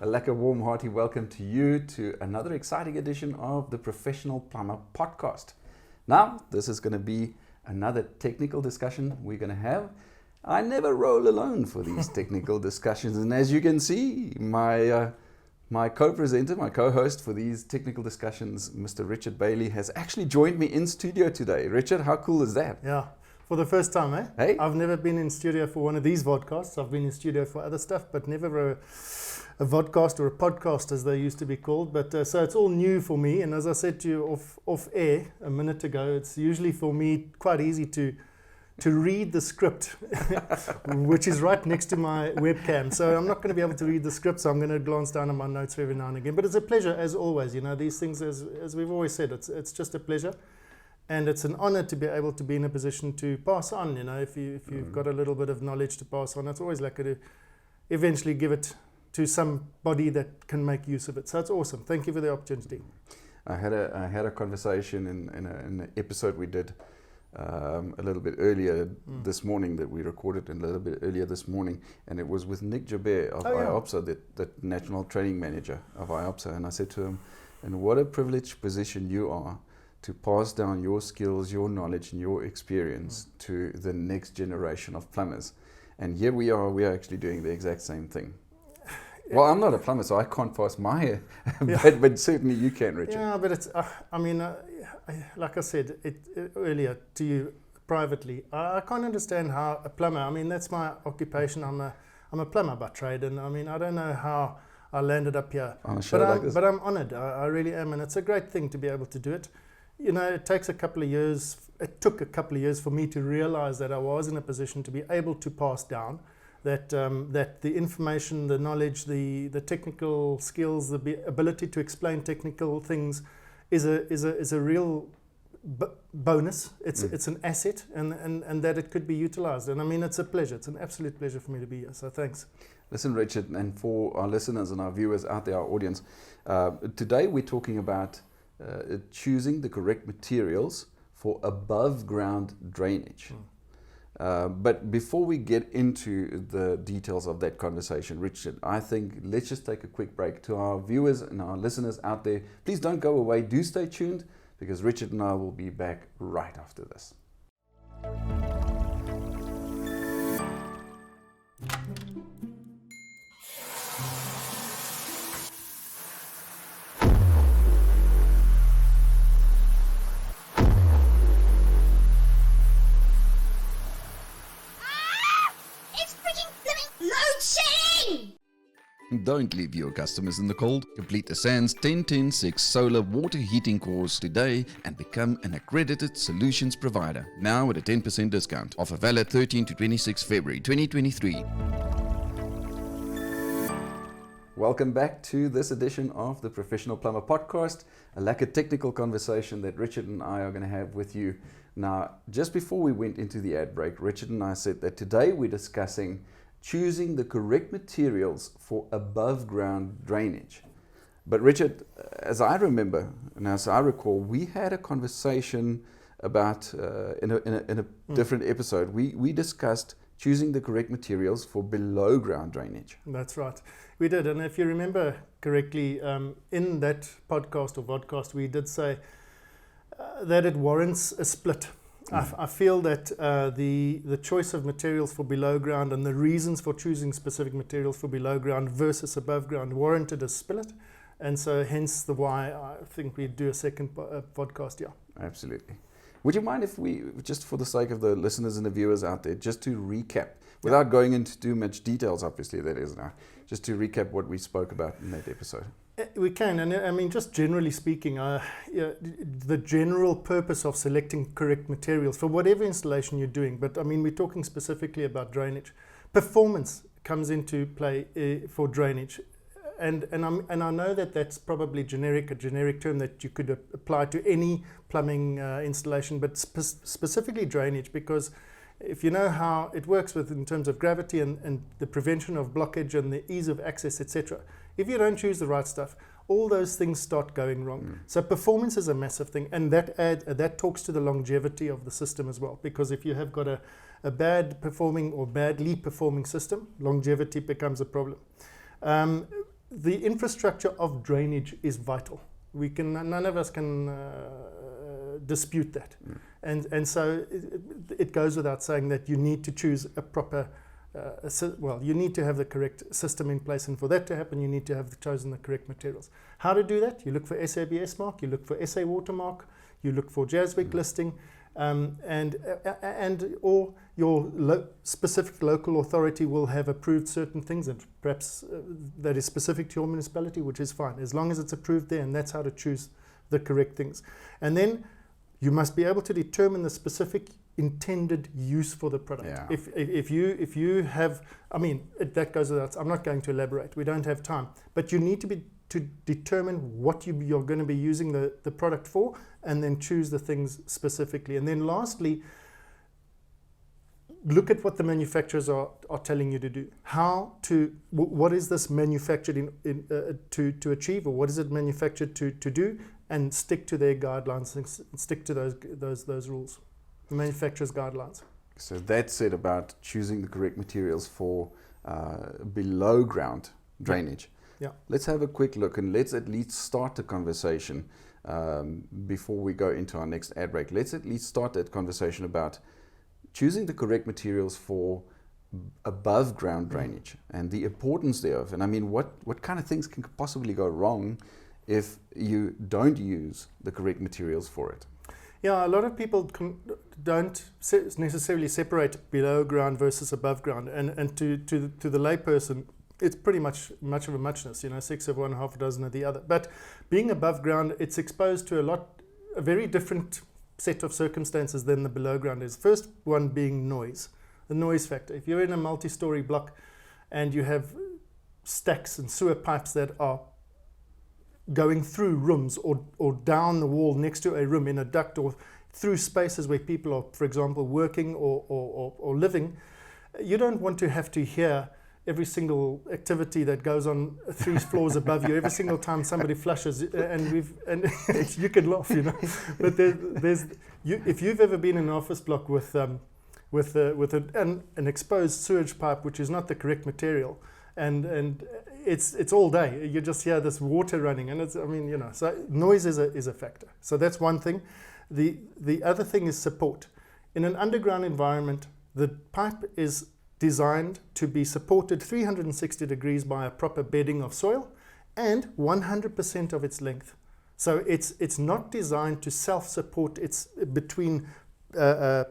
lekker warm hearty welcome to you to another exciting edition of the Professional Plumber Podcast. Now, this is going to be another technical discussion we're going to have. I never roll alone for these technical discussions, and as you can see, my co-presenter, my co-host for these technical discussions, Mr. Richard Bailey, has actually joined me in studio today. Richard, how cool is that? Yeah, for the first time, eh? Hey? I've never been in studio for one of these vodcasts. I've been in studio for other stuff, but never a vodcast or a podcast as they used to be called. But so it's all new for me. And as I said to you off air a minute ago, it's usually for me quite easy to read the script, which is right next to my webcam. So I'm not going to be able to read the script, so I'm going to glance down at my notes every now and again. But it's a pleasure, as always. You know, these things, as we've always said, it's just a pleasure. And it's an honor to be able to be in a position to pass on. You know, if you've got a little bit of knowledge to pass on, it's always lucky to eventually give it to somebody that can make use of it. So it's awesome. Thank you for the opportunity. I had a conversation in an episode we did a little bit earlier this morning, that we recorded a little bit earlier this morning, and it was with Nick Jabert of IOPSA, the National Training Manager of IOPSA, and I said to him, and what a privileged position you are to pass down your skills, your knowledge and your experience to the next generation of plumbers. And here we are actually doing the exact same thing. Well, I'm not a plumber, so I can't pass my, but certainly you can, Richard. Yeah, but it's, like I said earlier to you privately, I can't understand how a plumber, I mean, that's my occupation. I'm a plumber by trade, and I mean, I don't know how I landed up here. But I'm honored, I really am, and it's a great thing to be able to do it. You know, it took a couple of years for me to realize that I was in a position to be able to pass down that the information, the knowledge, the technical skills, the ability to explain technical things is a real bonus. It's an asset, and that it could be utilized. And I mean, it's a pleasure. It's an absolute pleasure for me to be here. So thanks. Listen, Richard, and for our listeners and our viewers out there, our audience, today we're talking about choosing the correct materials for above ground drainage. But before we get into the details of that conversation, Richard, I think let's just take a quick break. To our viewers and our listeners out there, please don't go away. Do stay tuned, because Richard and I will be back right after this. Don't leave your customers in the cold. Complete the SANS 10-10-6 solar water heating course today and become an accredited solutions provider. Now with a 10% discount. Offer valid 13 to 26 February 2023. Welcome back to this edition of the Professional Plumber Podcast, a lekker technical conversation that Richard and I are going to have with you. Now, just before we went into the ad break, Richard and I said that today we're discussing choosing the correct materials for above ground drainage. But Richard, as I remember, and as I recall, we had a conversation about, in a different episode, we discussed choosing the correct materials for below ground drainage. That's right. We did. And if you remember correctly, in that podcast or vodcast, we did say that it warrants a split. I feel that the choice of materials for below ground and the reasons for choosing specific materials for below ground versus above ground warranted a split, and so hence the why I think we do a second podcast. Yeah, absolutely. Would you mind if we, just for the sake of the listeners and the viewers out there, just to recap, without going into too much details, obviously that is now, just to recap what we spoke about in that episode? We can, and I mean, just generally speaking, the general purpose of selecting correct materials for whatever installation you're doing, but I mean, we're talking specifically about drainage. Performance comes into play for drainage, and I know that that's probably a generic term that you could apply to any plumbing installation, but specifically drainage, because if you know how it works in terms of gravity and the prevention of blockage and the ease of access, etc. If you don't choose the right stuff, all those things start going wrong. So performance is a massive thing, and that talks to the longevity of the system as well, because if you have got a bad performing or badly performing system, longevity becomes a problem. the infrastructure of drainage is vital. None of us can dispute that. And so it goes without saying that you need to choose a proper, you need to have the correct system in place, and for that to happen, you need to have chosen the correct materials. How to do that? You look for SABS mark, you look for SA watermark, you look for JASWIC listing, or your specific local authority will have approved certain things, and perhaps that is specific to your municipality, which is fine, as long as it's approved there, and that's how to choose the correct things. And then you must be able to determine the specific intended use for the product. Yeah. If you have, that goes without, I'm not going to elaborate, we don't have time, but you need to determine what you're going to be using the product for, and then choose the things specifically. And then lastly, look at what the manufacturers are telling you to do. What is this manufactured to achieve, or what is it manufactured to do, and stick to their guidelines, and stick to those rules, the manufacturer's guidelines. So that's it about choosing the correct materials for below ground drainage. Yeah. Let's have a quick look, and let's at least start the conversation before we go into our next ad break. Let's at least start that conversation about choosing the correct materials for above ground drainage and the importance thereof. And what kind of things can possibly go wrong if you don't use the correct materials for it? Yeah, a lot of people don't necessarily separate below ground versus above ground, and to the layperson, it's pretty much of a muchness, 6 of one, half a dozen of the other. But being above ground, it's exposed to a very different set of circumstances than the below ground is. First one being noise, the noise factor. If you're in a multi-story block and you have stacks and sewer pipes that are going through rooms or down the wall next to a room in a duct, or through spaces where people are, for example, working or living, you don't want to have to hear every single activity that goes on 3 floors above you, every single time somebody flushes, and you can laugh, But if you've ever been in an office block with an exposed sewage pipe, which is not the correct material, and it's all day, you just hear this water running, and so noise is a factor. So that's one thing. The other thing is support. In an underground environment, the pipe is designed to be supported 360 degrees by a proper bedding of soil and 100% of its length. So it's not designed to self-support, it's between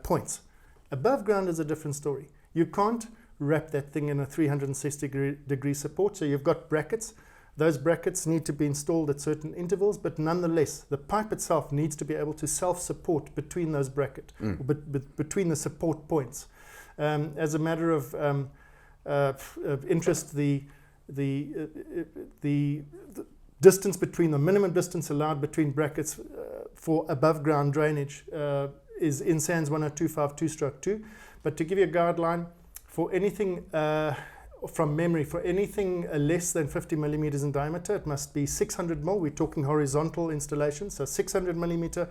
points. Above ground is a different story. You can't wrap that thing in a 360 degree support, so you've got brackets. Those brackets need to be installed at certain intervals, but nonetheless, the pipe itself needs to be able to self-support between those brackets, between the support points. As a matter of interest, the distance between the minimum distance allowed between brackets for above ground drainage is in SANS 10252/2. But to give you a guideline, for anything from memory, for anything less than 50 millimeters in diameter, it must be 600 mil. We're talking horizontal installation, so 600 millimeter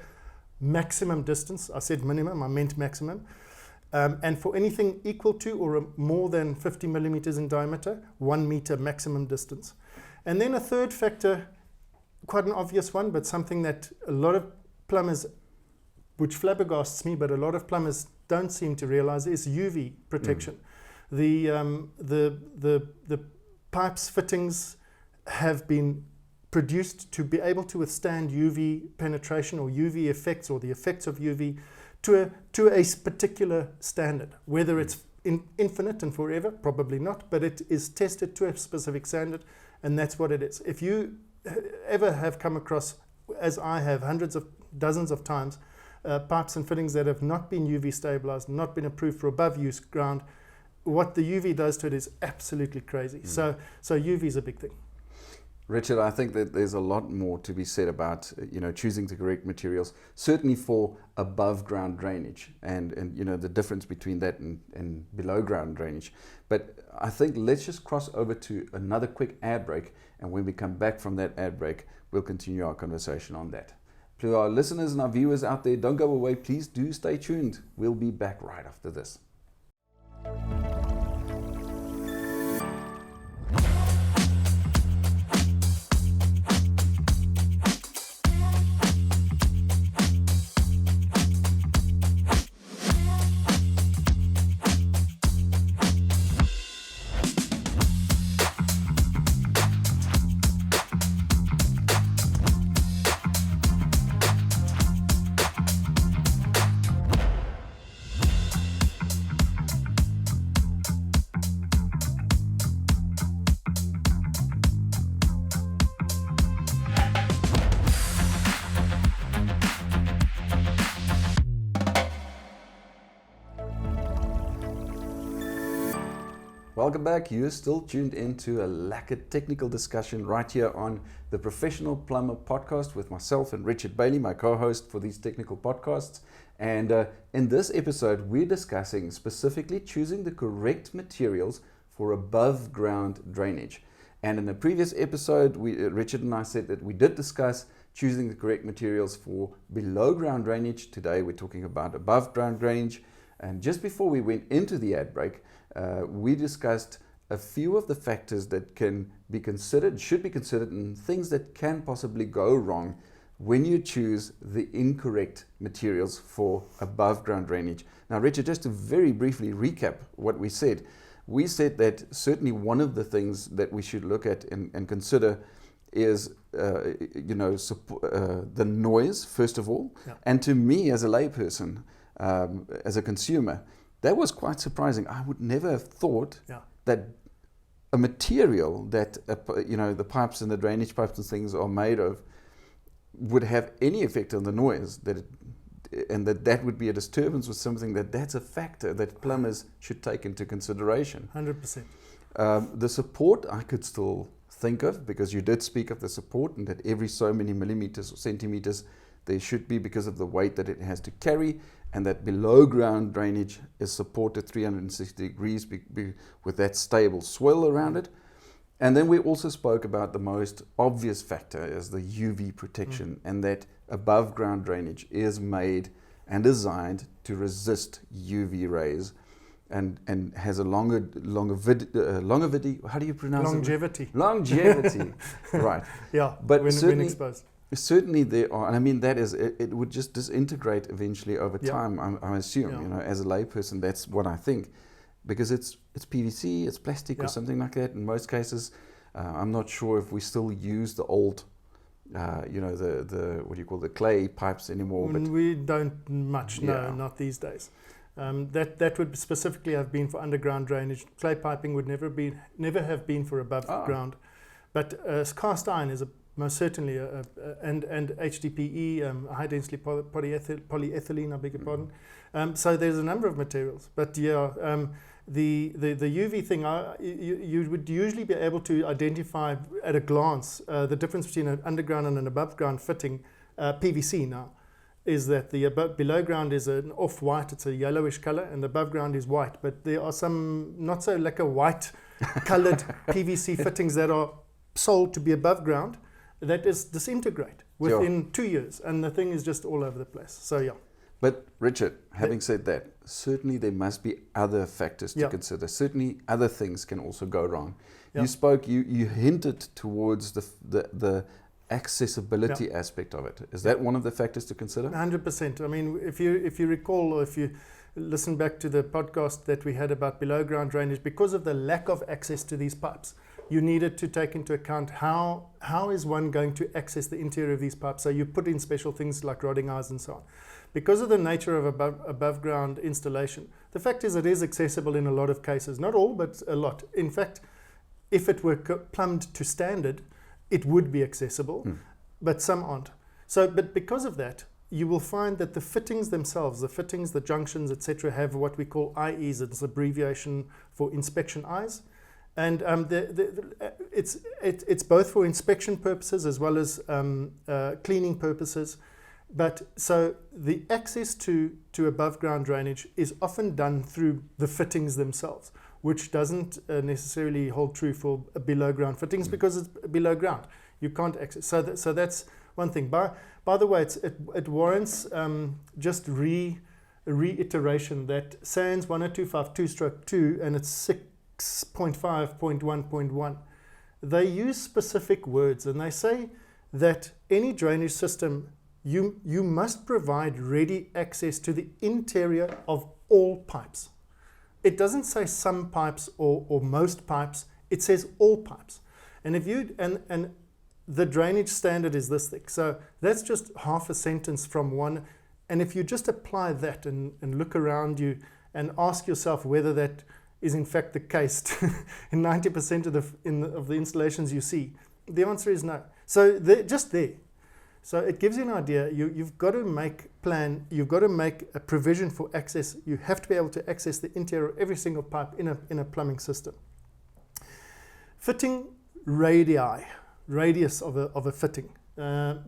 maximum distance. I said minimum, I meant maximum. And for anything equal to or more than 50 millimeters in diameter, 1 meter maximum distance. And then a third factor, quite an obvious one, but something that a lot of plumbers, which flabbergasts me, but a lot of plumbers don't seem to realize, is UV protection. The pipes fittings have been produced to be able to withstand UV penetration or UV effects, or the effects of UV, to a particular standard. Whether it's infinite and forever, probably not, but it is tested to a specific standard, and that's what it is. If you ever have come across, as I have, dozens of times, pipes and fittings that have not been UV stabilized, not been approved for above use ground, what the UV does to it is absolutely crazy. So UV is a big thing. Richard, I think that there's a lot more to be said about choosing the correct materials, certainly for above ground drainage and the difference between that and below ground drainage. But I think let's just cross over to another quick ad break, and when we come back from that ad break, we'll continue our conversation on that. To our listeners and our viewers out there, don't go away, please do stay tuned. We'll be back right after this. Welcome back. You're still tuned into a lacquer technical discussion right here on the Professional Plumber Podcast with myself and Richard Bailey, my co-host for these technical podcasts. And in this episode, we're discussing specifically choosing the correct materials for above ground drainage. And in the previous episode, Richard and I said that we did discuss choosing the correct materials for below ground drainage. Today, we're talking about above ground drainage. And just before we went into the ad break, we discussed a few of the factors that can be considered, should be considered, and things that can possibly go wrong when you choose the incorrect materials for above ground drainage. Now, Richard, just to very briefly recap what we said that certainly one of the things that we should look at and consider is, the noise, first of all. Yeah. And to me, as a layperson, as a consumer, that was quite surprising. I would never have thought that a material that the pipes and the drainage pipes and things are made of would have any effect on the noise, that would be a disturbance with something that's a factor that plumbers should take into consideration. 100%. The support I could still think of, because you did speak of the support and that every so many millimeters or centimeters there should be because of the weight that it has to carry, and that below ground drainage is supported 360 degrees with that stable swirl around it. And then we also spoke about the most obvious factor is the UV protection, and that above ground drainage is made and designed to resist UV rays and has a longevity. How do you pronounce it? Longevity. Right. Yeah, but when exposed. Certainly there are, and I mean that is, it would just disintegrate eventually over time, I assume, as a layperson, that's what I think, because it's PVC, it's plastic or something like that in most cases. I'm not sure if we still use the old, the clay pipes anymore. But we don't much, no, not these days. That would specifically have been for underground drainage. Clay piping would never have been for above ground. But cast iron is most certainly and HDPE, high density polyethylene, I beg your pardon. So there's a number of materials, but the UV thing, you would usually be able to identify at a glance the difference between an underground and an above ground fitting. PVC now is that the below ground is an off-white, it's a yellowish color, and the above ground is white. But there are some not so lacquer white colored PVC fittings that are sold to be above ground that is disintegrate within 2 years, and the thing is just all over the place. So But Richard, having said that, certainly there must be other factors to consider. Certainly other things can also go wrong. You hinted towards the accessibility aspect of it. Is that one of the factors to consider? 100%. I mean, if you recall, or if you listen back to the podcast that we had about below ground drainage, because of the lack of access to these pipes, you needed to take into account how is one going to access the interior of these pipes. So you put in special things like rodding eyes and so on. Because of the nature of above ground installation, the fact is it is accessible in a lot of cases. Not all, but a lot. In fact, if it were plumbed to standard, it would be accessible, but some aren't. So, but because of that, you will find that the fittings themselves, the junctions, etc., have what we call IEs. It's abbreviation for inspection eyes. And it's both for inspection purposes as well as cleaning purposes. But so the access to above ground drainage is often done through the fittings themselves, which doesn't necessarily hold true for below ground fittings because it's below ground. You can't access. So that's one thing. By the way, it warrants just reiteration that SANS 10252/2 and it's 6.5.1.1, they use specific words, and they say that any drainage system, you must provide ready access to the interior of all pipes. It doesn't say some pipes or most pipes, it says all pipes. And if you and the drainage standard is this thick. So that's just half a sentence from one. And if you just apply that and look around you and ask yourself whether that is in fact the case in 90% of the installations you see, the answer is no. So just there. So it gives you an idea. You've got to you've got to make a provision for access. You have to be able to access the interior of every single pipe in a plumbing system. Fitting radius of a fitting.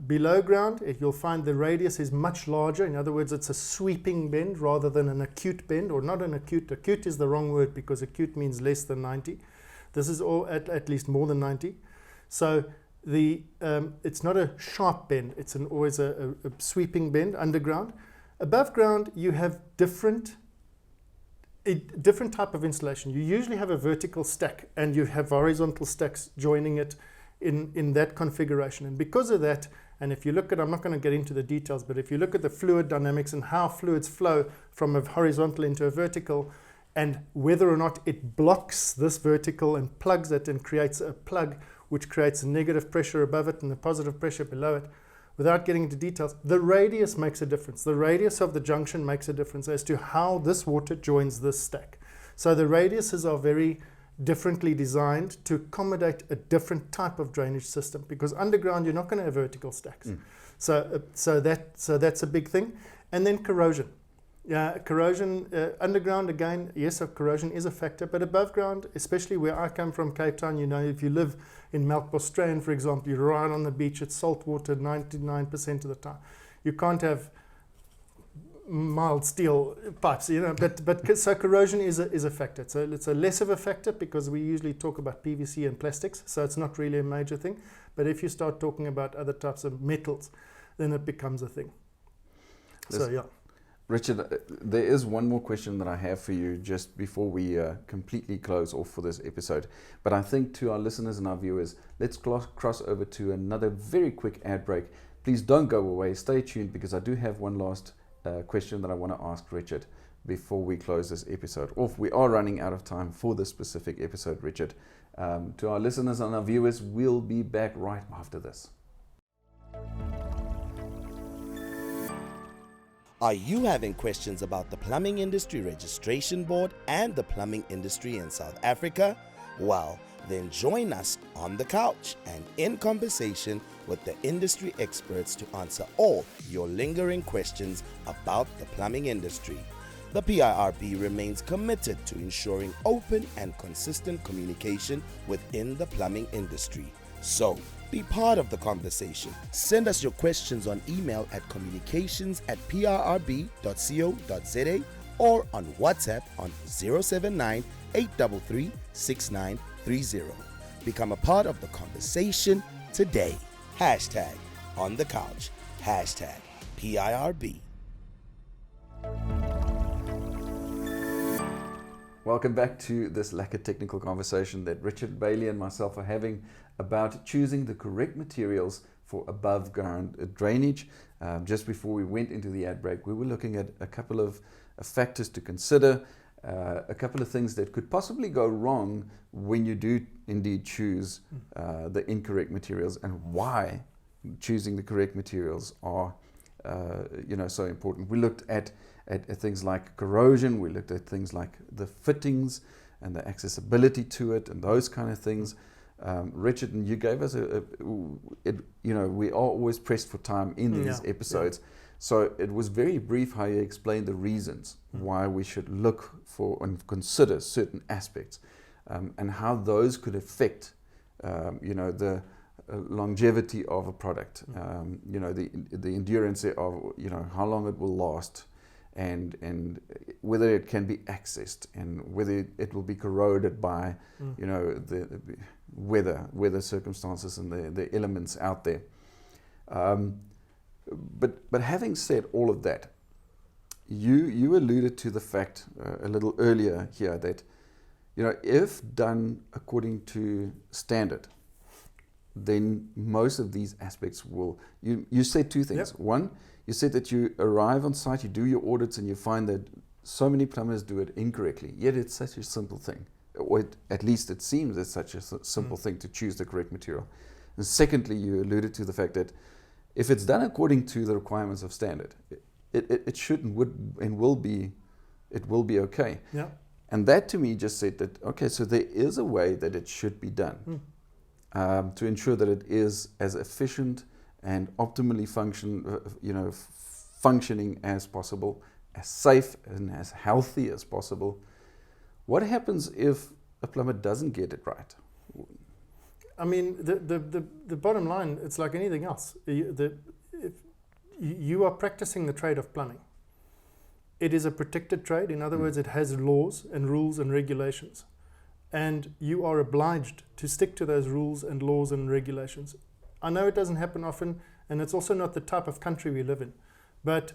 Below ground, you'll find the radius is much larger. In other words, it's a sweeping bend rather than an acute bend, or not an acute. Acute is the wrong word because acute means less than 90. This is all at least more than 90. So it's not a sharp bend. It's always a sweeping bend underground. Above ground, you have different type of installation. You usually have a vertical stack and you have horizontal stacks joining it in that configuration. And because of that, and if you look at, I'm not going to get into the details, but if you look at the fluid dynamics and how fluids flow from a horizontal into a vertical, and whether or not it blocks this vertical and plugs it and creates a plug which creates a negative pressure above it and a positive pressure below it, without getting into details, the radius makes a difference. The radius of the junction makes a difference as to how this water joins this stack. So the radiuses are very differently designed to accommodate a different type of drainage system, because underground you're not going to have vertical stacks. So that's a big thing. And then corrosion. Corrosion, underground again, yes, corrosion is a factor, but above ground, especially where I come from, Cape Town, if you live in Melkbosstrand, for example, you're right on the beach, it's salt water 99% of the time. You can't have mild steel pipes, but so corrosion is a factor. So it's a less of a factor because we usually talk about PVC and plastics, so it's not really a major thing. But if you start talking about other types of metals, then it becomes a thing. Richard, there is one more question that I have for you just before we completely close off for this episode. But I think to our listeners and our viewers, let's cross over to another very quick ad break. Please don't go away. Stay tuned because I do have one last question that I want to ask Richard before we close this episode off. We are running out of time for this specific episode, Richard. To our listeners and our viewers, we'll be back right after this. Are you having questions about the Plumbing Industry Registration Board and the plumbing industry in South Africa? Well, then join us on the couch and in conversation with the industry experts to answer all your lingering questions about the plumbing industry. The PIRB remains committed to ensuring open and consistent communication within the plumbing industry. So, be part of the conversation. Send us your questions on email at communications@pirb.co.za or on WhatsApp on 079 833 6930. Become a part of the conversation today. Hashtag on the couch. Hashtag PIRB. Welcome back to this lacquer technical conversation that Richard Bailey and myself are having about choosing the correct materials for above ground drainage. Just before we went into the ad break, we were looking at a couple of factors to consider, a couple of things that could possibly go wrong when you do indeed choose the incorrect materials, and why choosing the correct materials are so important. We looked at things like corrosion, we looked at things like the fittings and the accessibility to it and those kind of things. Richard, and you gave us we are always pressed for time in these episodes. So it was very brief how you explained the reasons why we should look for and consider certain aspects, and how those could affect, the longevity of a product, the endurance of, how long it will last, and whether it can be accessed, and whether it will be corroded by, the weather circumstances and the elements out there. But having said all of that, you alluded to the fact a little earlier here that, if done according to standard, then most of these aspects will, you said two things. Yep. One, you said that you arrive on site, you do your audits, and you find that so many plumbers do it incorrectly, yet it's such a simple thing, or at least it seems it's such a simple thing to choose the correct material. And secondly, you alluded to the fact that if it's done according to the requirements of standard, it should and will be okay. Yeah. And that to me just said that, okay, so there is a way that it should be done to ensure that it is as efficient and optimally functioning as possible, as safe and as healthy as possible. What happens if a plumber doesn't get it right? I mean, the bottom line, it's like anything else. If you are practicing the trade of plumbing. It is a protected trade. In other words, it has laws and rules and regulations. And you are obliged to stick to those rules and laws and regulations. I know it doesn't happen often, and it's also not the type of country we live in. But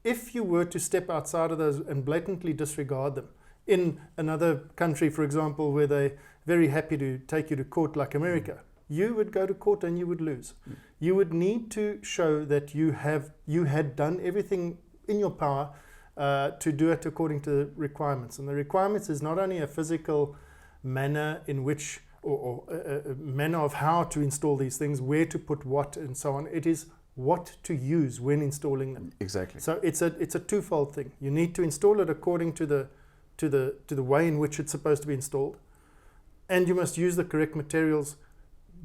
if you were to step outside of those and blatantly disregard them, in another country, for example, where they're very happy to take you to court like America, you would go to court and you would lose. You would need to show that you had done everything in your power to do it according to the requirements. And the requirements is not only a physical manner in which, or a manner of how to install these things, where to put what and so on. It is what to use when installing them. Exactly. So it's a twofold thing. You need to install it according to the way in which it's supposed to be installed, and you must use the correct materials,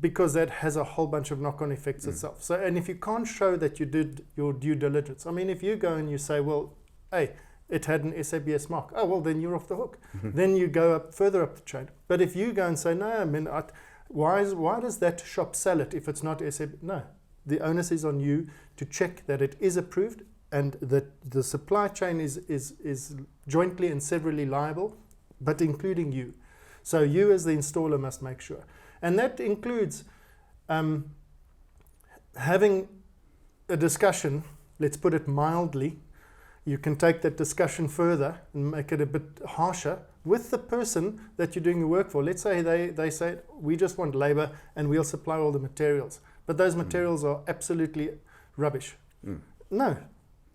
because that has a whole bunch of knock-on effects itself. So, and if you can't show that you did your due diligence, I mean, if you go and you say, well, hey, it had an SABS mark. Oh, well, then you're off the hook. Then you go further up the chain. But if you go and say, no, I mean, why does that shop sell it if it's not SABS? No, the onus is on you to check that it is approved and that the supply chain is jointly and severally liable, but including you. So you as the installer must make sure. And that includes having a discussion, let's put it mildly. You can take that discussion further and make it a bit harsher with the person that you're doing the work for. Let's say they say, we just want labor and we'll supply all the materials. But those materials are absolutely rubbish. No,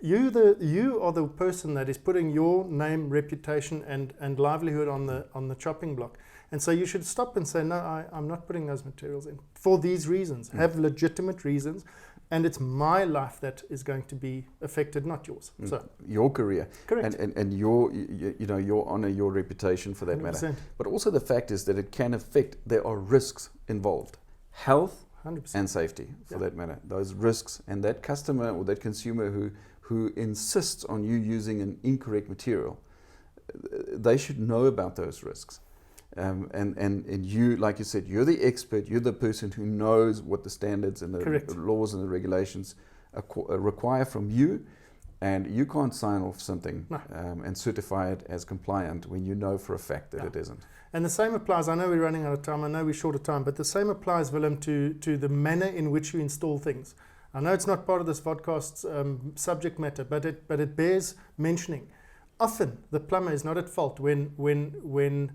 you are the person that is putting your name, reputation and livelihood on the chopping block. And so you should stop and say, no, I'm not putting those materials in for these reasons. Have legitimate reasons. And it's my life that is going to be affected, not yours. So your career, correct, and your your honor, your reputation for that 100%. matter. But also the fact is that it can affect. There are risks involved, health 100%. and safety for that matter. Those risks, and that customer or that consumer who insists on you using an incorrect material, they should know about those risks. And you, like you said, you're the expert, you're the person who knows what the standards and the Correct. laws and the regulations require from you, and you can't sign off something and certify it as compliant when you know for a fact that it isn't. And the same applies, I know we're running out of time, I know we're short of time, but the same applies, Willem, to the manner in which you install things. I know it's not part of this podcast's subject matter, but it bears mentioning. Often the plumber is not at fault when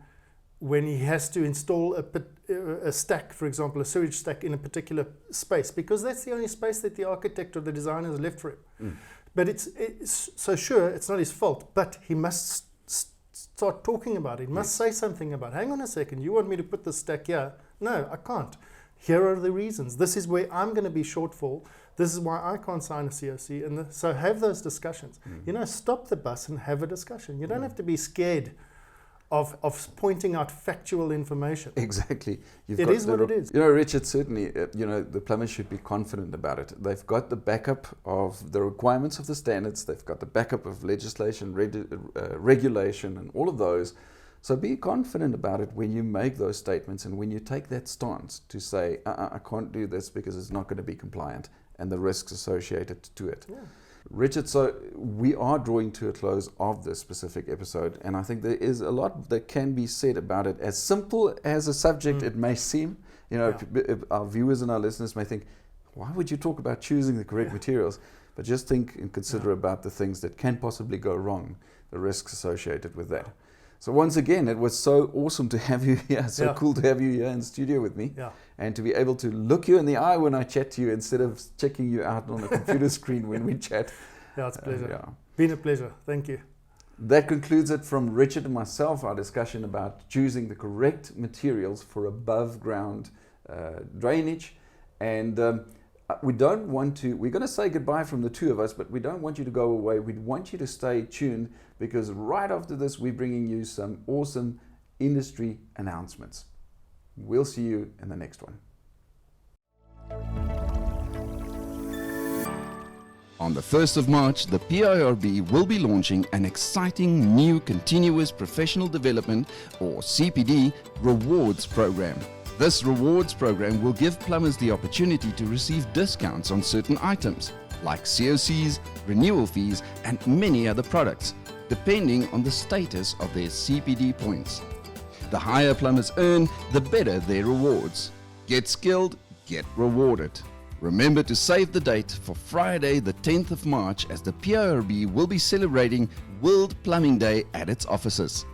he has to install a stack, for example, a sewage stack in a particular space, because that's the only space that the architect or the designer has left for him. But it's so sure, it's not his fault, but he must start talking about it. He must say something about, hang on a second, you want me to put the stack here? No, I can't. Here are the reasons. This is where I'm going to be shortfall. This is why I can't sign a COC. And so have those discussions. Stop the bus and have a discussion. You don't have to be scared of pointing out factual information. Exactly. It is what it is. Richard, certainly, the plumbers should be confident about it. They've got the backup of the requirements of the standards. They've got the backup of legislation, regulation, and all of those. So be confident about it when you make those statements and when you take that stance to say, I can't do this because it's not going to be compliant and the risks associated to it. Yeah. Richard, so we are drawing to a close of this specific episode, and I think there is a lot that can be said about it. As simple as a subject it may seem, if our viewers and our listeners may think, why would you talk about choosing the correct materials? But just think and consider about the things that can possibly go wrong, the risks associated with that. So once again, it was so awesome to have you here, cool to have you here in studio with me, and to be able to look you in the eye when I chat to you instead of checking you out on a computer screen when we chat. Yeah, it's a pleasure. Been a pleasure. Thank you. That concludes it from Richard and myself, our discussion about choosing the correct materials for above ground drainage. And we're going to say goodbye from the two of us, but we don't want you to go away. We want you to stay tuned, because right after this, we're bringing you some awesome industry announcements. We'll see you in the next one. On the 1st of March, the PIRB will be launching an exciting new Continuous Professional Development, or CPD, rewards program. This rewards program will give plumbers the opportunity to receive discounts on certain items, like COCs, renewal fees, and many other products, depending on the status of their CPD points. The higher plumbers earn, the better their rewards. Get skilled, get rewarded. Remember to save the date for Friday the 10th of March, as the PIRB will be celebrating World Plumbing Day at its offices.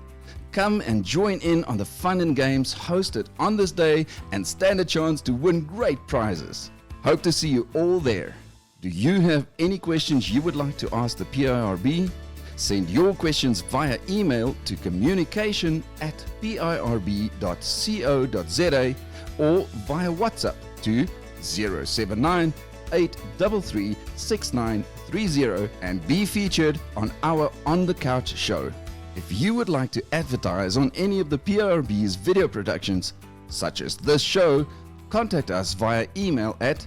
Come and join in on the fun and games hosted on this day and stand a chance to win great prizes. Hope to see you all there. Do you have any questions you would like to ask the PIRB? Send your questions via email to communication@pirb.co.za or via WhatsApp to 079 833 6930 and be featured on our On the Couch show. If you would like to advertise on any of the PIRB's video productions, such as this show, contact us via email at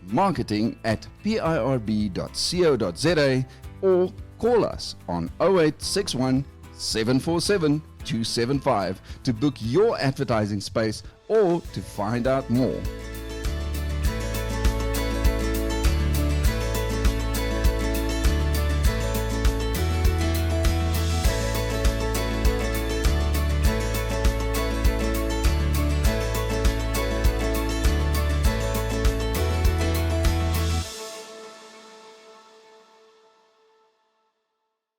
marketing@pirb.co.za or call us on 0861 747 275 to book your advertising space or to find out more.